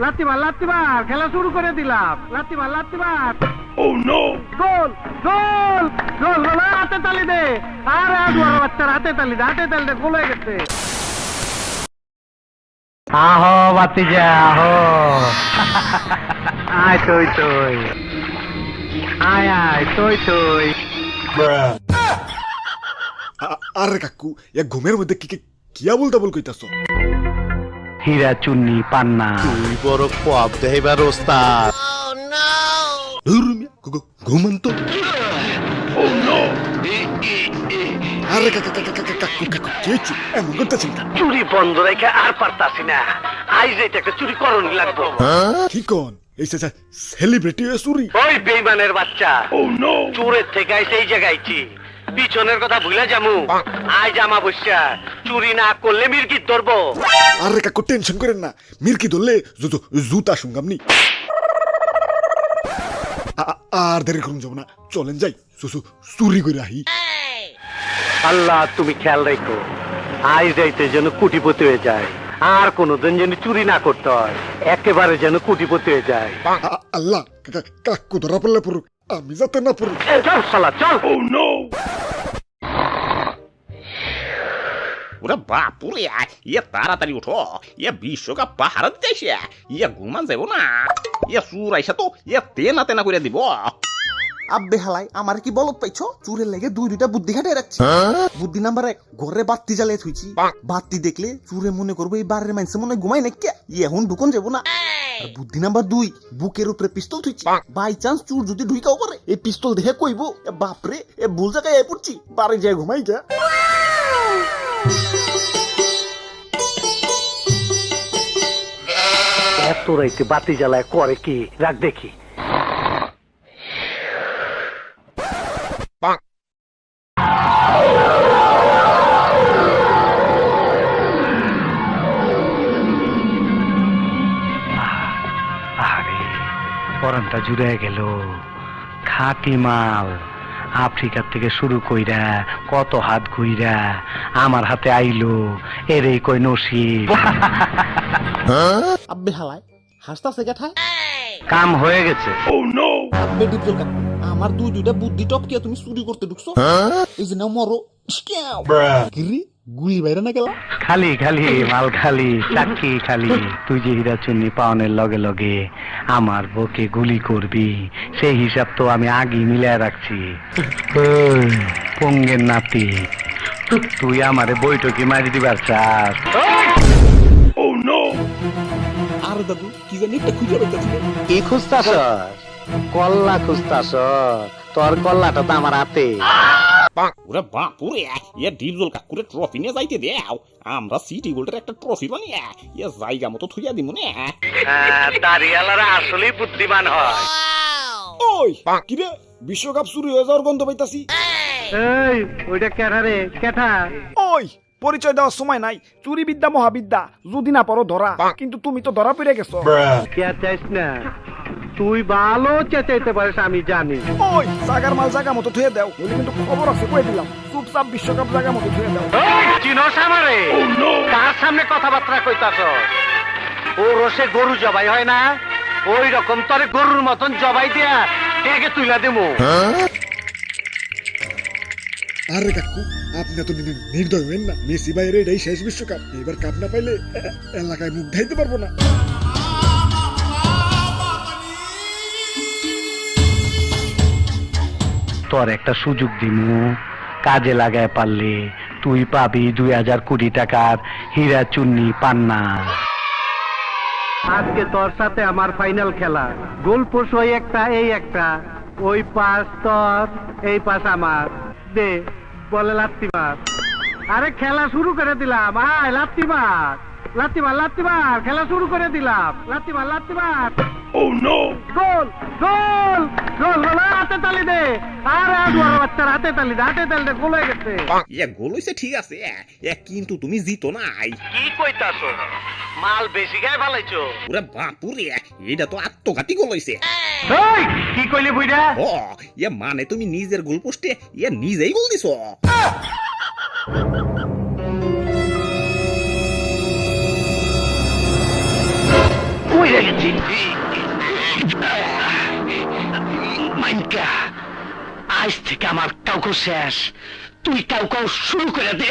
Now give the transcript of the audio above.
লাত্তি মার খেলা শুরু করে দিলাম। লাত্তি মার। ও নো, গোল গোল গোল গোল, হাতে তালি দে। আরে আদুয়ার বাচ্চার হাতে তালি দে, গোল হয়ে গেছে। আহো বাতিজা আহো, আয় তুই আয় তুই। আরে কাকু, এ ঘুমের মধ্যে কি আবুল তাবুল কইতাছ? হীরা চুন্নি পান্না তুই বড় কোয়াব দেহিবার ওস্তাদ। ঘুমান তো। আরে কাকু কেছু এমন করতেছেন? চুরি বন্ধ রেখে আর পারতাছি না। আজ এটা একটা চুরি করণই লাগবো। কি কোন? এই সেলিব্রিটি চুরি? ওই বেইমানের বাচ্চা চোরের থেকে আইছে এই জায়গায়ছি। পিছনের কথা ভুলে যামু। আজ আমাবস্যা, চুরি না করলে মির্গির ধরবো। আরে কাকু টেনশন করেন না, মির্কি ধরলে জুতা শুনগামনি। আর দেরি করুন যাব না, চলেন যাই চুরি করে আহি। আল্লাহ তুমি খেয়াল রাখো, আজ যাইতে যেন কোটিপতি হয়ে যায়, আর কোনদিন যেন চুরি না করতে হয়, একেবারে যেন কোটিপতি হয়ে যায়। আল্লাহ, কাকু ধরা পড়লে পড়ুক, আমি যাতে না পড়ি। চল শালা চল। ওরে বাপুরে, ইয়ে তাড়াতাড়ি উঠো, ইয়ে বিশ্বকাপ পাহারা দিতেছে, ইয়ে ঘুমান যাব না, ইয়ে চুর আইসা তো ইয়ে তেনা করে দিব। আব্বে হালাই আমার কি বলত পাইছো? চুরের লেগে দুইটা বুদ্ধি খাটিয়ে রাখছি। বুদ্ধি নাম্বার 1, ঘরে বাতি জ্বালিয়ে থুইছি। বাতি দেখলে চুরে মনে করবো এই বাড়ির মানুষ মনে ঘুমাই নাকি, এখন ঢুকন যাবো না। আর বুদ্ধি নাম্বার 2, বুকের উপরে পিস্তল থুইছি। বাই চান্স চুর যদি ঢুকাও পারে, এই পিস্তল দেখে কইবো বাপরে এ ভুল জায়গায় পড়ছি, বাড়ি যায় ঘুমাই গা। এত রাইতে বাতি জ্বালায় করে কি? রাখ দেখি। আরে পরানটা জুড়ে গেল। খাঁটি মাল, আফ্রিকার থেকে শুরু কইরা কত হাত ঘুইরা আমার হাতে আইলো, এরেই কই নসিব। আব্বে হালাই হাসতাছে গেঠায়। কাম হয়ে গেছে। আব্বে ডিপজল কাকু, আমার দুইটা বুদ্ধি টপকিয়া তুমি চুরি করতে ঢুকছো। এই যে নাও মরো। গিরি গুলি বাইরে না গেলা। খালি মাল খালি, চাকি খালি। তুই যে হীরা চুন্নি পাওনের লগে লগে আমার বুকে গুলি করবি, সেই হিসাব তো আমি আগেই মিলায় রাখছি। পঙ্গের নাতি, তুই আমারে বইটকি মারি দিবার চাস? আর দাদু কি জানি একটা খুঁজে পাইতেছিল। কি খুঁজতাস? কল্লা খুঁজতাস? তোর কল্লাটা তো আমার হাতে। ওরে বাপুরে, ইয়ে ডিপজল কাকুরে ট্রফি নিয়ে যাইতে দেও, আমরা সিটি গোল্ডের একটা ট্রফি বানিয়ে ইয়ে জায়গা মতো থুইয়া দিব না। দাঁড়িয়ালারা আসলেই বুদ্ধিমান হয়। ওই কিরে, বিশ্বকাপ চুরি হয়ে যাওয়ার গন্ধ পাইতাছি। এই ওইটা কেঠা রে, কেঠা? ওই পরিচয় দেওয়ার সময় নাই। চুরি বিদ্যা মহাবিদ্যা, যদি না পারো ধরা, কিন্তু তুমি তো ধরা পড়ে গেছো। কে চাইস না, তুই ভালো চেঁচাইতে পারিস আমি জানি। ওই জাগার মাল জায়গা মতো ধুয়ে দাও, বলে কিন্তু খবর আছে কয়ে দিলাম। চুপচাপ বিশ্বকাপ জায়গা মতো ধুয়ে দাও। চিনোস আমারে? কার সামনে কথাবার্তা কইতাছ? ও রসে গরু জবাই হয় না, ওই রকম তোরে গরুর মতন জবাই দিয়া টেকে তুইলা দেবো। আরে কাকু, আপনি তো নির্দয় হবেন না। মেসি বাইরে এটাই শেষ বিশ্বকাপ, এবার কাপ না পাইলে এলাকায় মুখ ঢাইতে পারবো না। তোর একটা সুযোগ দিমু, কাজে লাগায় পারলে তুই পাবি 2000 কোটি টাকার হীরা চুন্নি পান্না। আজকে তোর সাথে আমার ফাইনাল খেলা। গোল পোস্ট ওই একটা, এই একটা, ওই পাশ তোর, এই পাশ আমার। দে বলে লাত্তি মার। আরে খেলা শুরু করে দিলাম, আয় লাত্তি মার। খেলা শুরু করে দিলাম। লাত্তি মার। ও নো, গোল গোল গোল গোল, হাতে তালি দে। আরে আদুয়ার বাচ্চার হাতে তালি দে, গোল হয়ে গেছে। ইয়ে গোল হইছে ঠিক আছে, কিন্তু তুমি জিতো নাই। কি কইতাছ? মাল বেশি গায়ে ফালাইছো। ওরে বাপুরে, এটা তো আত্মঘাতী গোল হইছে। এই কি কইলি বুইড়া? ও ইয়ে মানে তুমি নিজের গোল পোস্টে ইয়ে নিজেই গোল দিছো। ওই ভুলে গেছি মাইনকা আজ থেকে আমার কাউকে শেষ তুই কাউকে শুরু করে দে